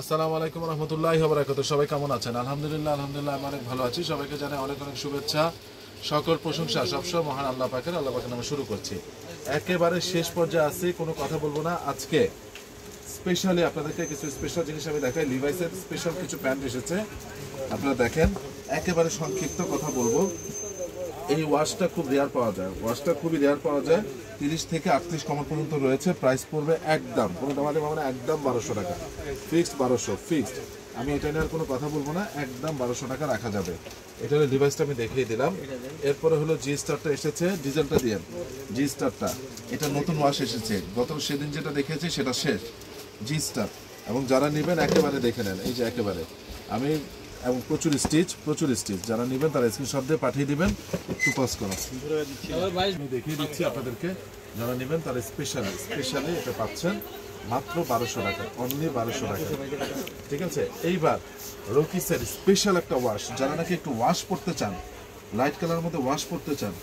আসসালামু আলাইকুম রহমতুল্লাহি ওয়া বারাকাতুহু। সবাই কেমন আছেন? আলহামদুলিল্লাহ আমি অনেক ভালো আছি। সবাইকে জানাই অনেক অনেক শুভেচ্ছা, সকল প্রশংসা সবসময় মহান আল্লাহ পাকের নামে শুরু করছি। একেবারে শেষ পর্যায়ে আছি, কোনো কথা বলবো না। আজকে স্পেশালি আপনাদেরকে কিছু স্পেশাল জিনিস আমি দেখাই। লিভাইসের স্পেশাল কিছু প্যান্ট এসেছে, আপনারা দেখেন। একেবারে সংক্ষিপ্ত কথা বলবো, এই ওয়াশটা খুব রেয়ার পাওয়া যায়, ওয়াশটা খুবই রেয়ার পাওয়া যায়। 30 থেকে 38 কমর পর্যন্ত রয়েছে। প্রাইস পড়বে একদম, কোনো দামাদামি হবে না, একদম 1200 টাকা ফিক্সড। 1200 ফিক্সড। আমি এটা নিয়ে আর কোনো কথা বলবো না, একদম 1200 টাকা রাখা যাবে। এটা হলো ডিভাইসটা আমি দেখিয়ে দিলাম। এরপরে হলো জি স্টারটা এসেছে, ডিজেলটা দিয়ে জি স্টারটা, এটা নতুন ওয়াশ এসেছে। গত সেদিন যেটা দেখেছি সেটা শেষ জি স্টার। এবং যারা নেবেন একেবারে দেখে নেন, এই যে একেবারে আমি, এবং প্রচুর স্টিচ যারা নেবেন তারা স্ক্রিনশট দিয়ে পাঠিয়ে দিবেন। একটু পজ করো, আমি দেখিয়ে দিচ্ছি আপনাদেরকে। যারা নেবেন তারা স্পেশালি এটা পাচ্ছেন মাত্র 1200 টাকা, অনলি 1200 টাকা, ঠিক আছে। এইবার রকিসের স্পেশাল একটা ওয়াশ, যারা নাকি একটু ওয়াশ করতে চান, লাইট কালারের মধ্যে ওয়াশ করতে চান,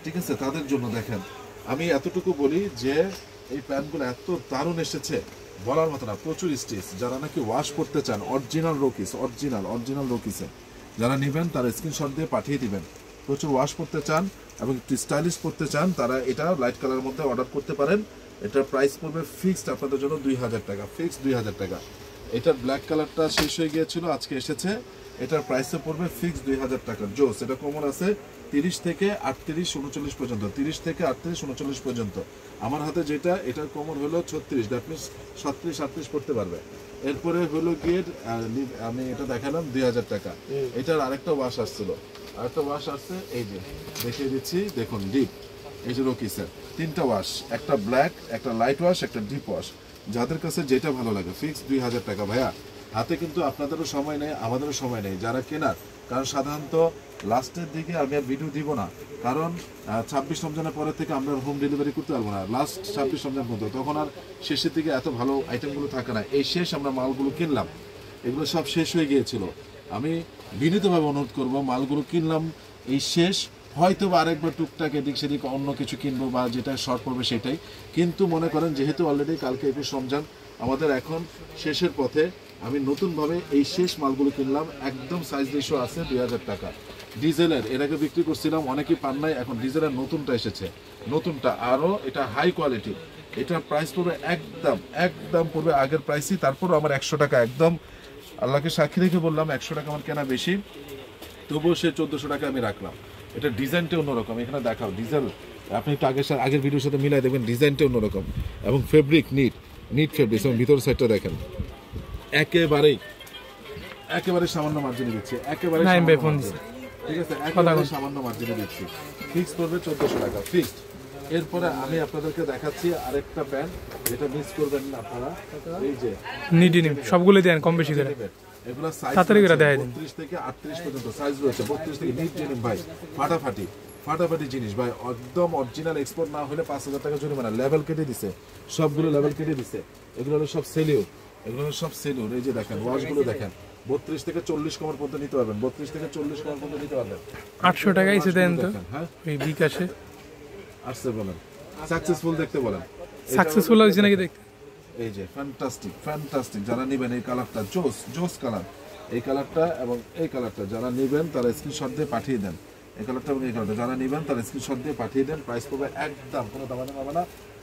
ঠিক আছে, তাদের জন্য দেখেন। আমি এতটুকু বলি যে এই প্যান্টগুলো এত দারুণ এসেছে, বলার মতো না। প্রচুর স্টিচ, যারা নাকি ওয়াশ করতে চান, অরিজিনাল রকিসে যারা নেবেন তারা স্ক্রিনশট দিয়ে পাঠিয়ে দিবেন। প্রচুর ওয়াশ করতে চান এবং একটু স্টাইলিশ করতে চান, তারা এটা লাইট কালারের মধ্যে অর্ডার করতে পারেন। এটার প্রাইস পড়বে ফিক্সড আপনাদের জন্য 2000 টাকা, ফিক্সড 2000 টাকা। এটার ব্ল্যাক কালারটা শেষ হয়ে গিয়েছিল, আজকে এসেছে। এটার প্রাইসে পড়বে ফিক্সড 2000 টাকা। জোস, এটা কমন আছে 30 থেকে 38 39 পর্যন্ত, 30 থেকে 38 39 পর্যন্ত। আমার হাতে যেটা, এটার কমন হলো 36, দ্যাট মিনস 37 38 পড়তে পারবে। এরপরে হলো গিয়ে আমি এটা দেখালাম 2000 টাকা। এটার আরেকটা ওয়াশ আসছিল, এই যে দেখিয়ে দিচ্ছি, দেখুন ডিপ, এই যে রকিসের 3টা ওয়াশ, একটা ব্ল্যাক, একটা লাইট ওয়াশ, একটা ডিপ ওয়াশ। যাদের কাছে যেটা ভালো লাগে, ফিক্স 2000 টাকা। ভাইয়া হাতে কিন্তু আপনাদেরও সময় নেই, আমাদেরও সময় নেই যারা কেনার, কারণ সাধারণত লাস্টের দিকে আমি আর ভিডিও দিব না, কারণ 26 রমজানের পরে থেকে আমরা হোম ডেলিভারি করতে পারবো না, লাস্ট 26 রমজান পর্যন্ত। তখন আর শেষের দিকে এত ভালো আইটেমগুলো থাকে না। এই শেষ আমরা মালগুলো কিনলাম, এগুলো সব শেষ হয়ে গিয়েছিল। আমি বিনীতভাবে অনুরোধ করব, মালগুলো কিনলাম এই শেষ, হয়তো বা আরেকবার টুকটাক এদিক সেদিক অন্য কিছু কিনবো বা যেটা শর্ট পড়বে সেটাই। কিন্তু মনে করেন যেহেতু অলরেডি কালকে 21 রমজান, আমাদের এখন শেষের পথে, আমি নতুনভাবে এই শেষ মালগুলো কিনলাম। একদম সাইজ রেশিও আছে 2000 টাকা। ডিজেলের এর আগে বিক্রি করছিলাম, অনেকেই পান নাই, এখন ডিজেলের নতুনটা এসেছে, নতুনটা আরও এটা হাই কোয়ালিটি। এটার প্রাইস পড়বে একদম পড়বে আগের প্রাইসই। তারপরও আমার 100 টাকা, একদম আল্লাহকে সাক্ষী রেখে বললাম, 100 টাকা আমার কেনা বেশি, তবুও সে 1400 টাকা আমি রাখলাম। এটা ডিজাইনটা অন্যরকম, এখানে দেখাও ডিজেল, আপনি একটু আগের ভিডিওর সাথে মিলাই দেখবেন, ডিজাইনটা অন্যরকম এবং ফেব্রিক নিট ফেব্রিক। এবং ভিতর সাইডটা দেখেন, একেবারে সামান্য মার্জিনে দিচ্ছি, একেবারে ঠিক আছে, একেবারে সামান্য মার্জিনে দিচ্ছি। ফিক্স করবে 1400 টাকা, ফিক্সড। এরপরে আমি আপনাদেরকে দেখাচ্ছি আরেকটা প্যান্ট, যেটা মিস করবেন না আপনারা। এই যে সবগুলো দেন কম বেশি করে, এগুলা সাইজ 32 থেকে 38 পর্যন্ত সাইজ রয়েছে। 32 থেকে নিট ডেনিম ভাই, ফাটাফাটি জিনিস ভাই, একদম অরিজিনাল। এক্সপোর্ট না হলে 5000 টাকা জরিমানা। লেভেল কেটে দিছে, সবগুলো লেভেল কেটে দিছে। এগুলো হলো সব সেলিউর, এই যে দেখেন ওয়াশগুলো দেখেন, 32 থেকে 40 কমর পর্যন্ত নিতে পারবেন, 32 থেকে 40 কমর পর্যন্ত নিতে পারবেন। 800 টাকা এসে দেন তো, হ্যাঁ এই বিকাশে আসছে বলেন, সাকসেসফুল দেখতে বলেন, সাকসেসফুল হয়েছে নাকি দেখতে। এই যে ফ্যান্টাস্টিক, যারা নেবেন এই কালারটা, জোস কালার, এই কালারটা এবং এই কালারটা যারা নেবেন তারা স্ক্রিনশট দিয়ে পাঠিয়ে দেন। এই কালারটা এবং এই কালারটা যারা নেবেন তারা স্ক্রিনশট দিয়ে পাঠিয়ে দেন। প্রাইস পড়বে একদম, কোনো দামাদামি হবে না,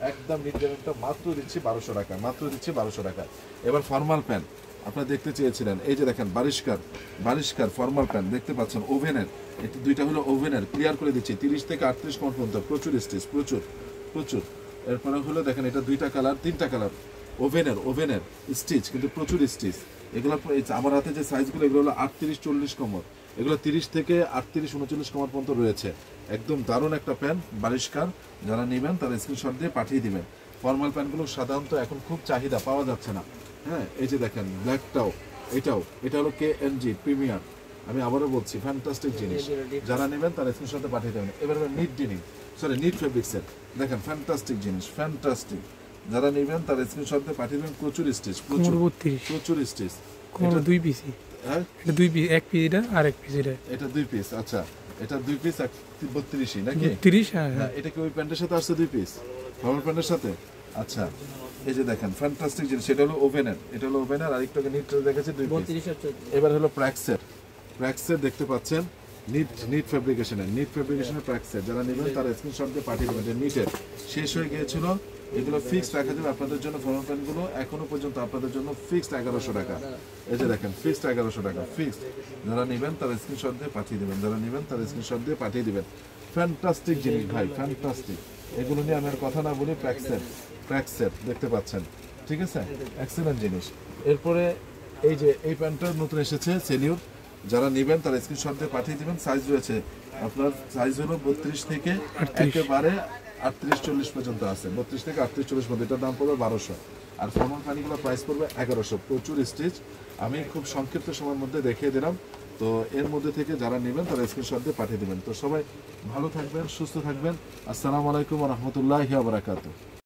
একদম নিট ডেনিমটা মাত্র দিচ্ছি 1200 টাকা, মাত্র দিচ্ছি 1200 টাকা। এবার ফর্মাল প্যান্ট আপনারা দেখতে চেয়েছিলেন, এই যে দেখেন বারিশকার ফর্মাল প্যান্ট দেখতে পাচ্ছেন, ওভেনের, এটি দুইটা হলো ওভেনের, ক্লিয়ার করে দিচ্ছি, 30 থেকে 38 কমর পর্যন্ত, প্রচুর স্টিচ, প্রচুর। এরপরে হলো দেখেন, এটা 3টা কালার, ওভেনের স্টিচ, কিন্তু প্রচুর স্টিচ। এগুলো আমার হাতে যে সাইজগুলো, এগুলো হলো 38 40 কমর, এগুলো 30 থেকে 38 39 কমর পর্যন্ত রয়েছে। একদম দারুণ একটা প্যান্ট, বারিশকার। যারা নেবেন তারা স্ক্রিনশট দিয়ে পাঠিয়ে দিবেন। ফর্মাল প্যান্টগুলো সাধারণত এখন খুব চাহিদা, পাওয়া যাচ্ছে না। হ্যাঁ, এই যে দেখেন ব্ল্যাকটাও, এটা হলো KNG প্রিমিয়ার। আমি আবারও বলছি, ফ্যান্টাস্টিক জিনিস। যারা নেবেন তারা স্ক্রিনশটে পাঠিয়ে দেবেন। এবার নিট ফেব্রিক্সের দেখেন, ফ্যান্টাস্টিক জিনিস, ফ্যান্টাস্টিক। যারা নেবেন তারা স্ক্রিনশট দিয়ে পাঠিয়ে দেবেন। প্রচুর স্টিচ, প্রচুর স্টিচ। এটা 2 পিস, হ্যাঁ এটা 2 পিস, এক পিস এটা আর এক পিস এটা 2 পিস। আচ্ছা, এটা 2 পিস 32 নাকি 30? হ্যাঁ, এটা কি ওই প্যান্টের সাথে আসছে 2 পিস, ফর্মাল প্যান্টের সাথে? আচ্ছা, এই যে দেখেন ফ্যান্টাস্টিক জিনিস, এটা হলো ওভেনের, এটা হলো ওভেনের, আর একটু নিট দেখেছি 2 পিস। এবার হলো প্র্যাক্সের, প্র্যাক্সের দেখতে পাচ্ছেন নিট ফেব্রিকেশনের প্র্যাক্সের, যারা নেবেন তারা স্ক্রিনশট দিয়ে পাঠিয়ে দেবেন। যে নিটের শেষ হয়ে গিয়েছিল, এগুলো ফিক্সড রাখা যাবে আপনাদের জন্য। ফ্লোর প্যান্টগুলো এখনো পর্যন্ত আপনাদের জন্য ফিক্সড 1100 টাকা। এই যে দেখেন ফিক্সড 1100 টাকা ফিক্সড। যারা নেবেন তারা স্ক্রিনশট দিয়ে পাঠিয়ে দেবেন, যারা নেবেন তারা স্ক্রিনশট দিয়ে পাঠিয়ে দিবেন। ফ্যান্টাস্টিক জিনিস ভাই, ফ্যান্টাস্টিক। এগুলো নিয়ে আমি আর কথা না বলি, প্র্যাক্সের দেখতে পাচ্ছেন, ঠিক আছে, এক্সেলেন্ট জিনিস। এরপরে এই যে এই প্যান্টটা নতুন এসেছে সেলিউর, যারা নেবেন তারা স্ক্রিনশট দিয়ে পাঠিয়ে দিবেন। সাইজ রয়েছে আপনার, সাইজ হলো 32 থেকে একেবারে 38-40 পর্যন্ত আছে, 32 থেকে 38-40 পর্যন্ত। এটার দাম পড়বে 1200। আর ফর্মাল পানিগুলো প্রাইস পড়বে 1100। প্রচুর স্টিচ, আমি খুব সংক্ষিপ্ত সময়ের মধ্যে দেখিয়ে দিলাম। তো এর মধ্যে থেকে যারা নেবেন তারা স্ক্রিনশট দিয়ে পাঠিয়ে দেবেন। তো সবাই ভালো থাকবেন, সুস্থ থাকবেন। আসসালামু আলাইকুম ওয়া রাহমাতুল্লাহি ওয়া বারাকাতুহু।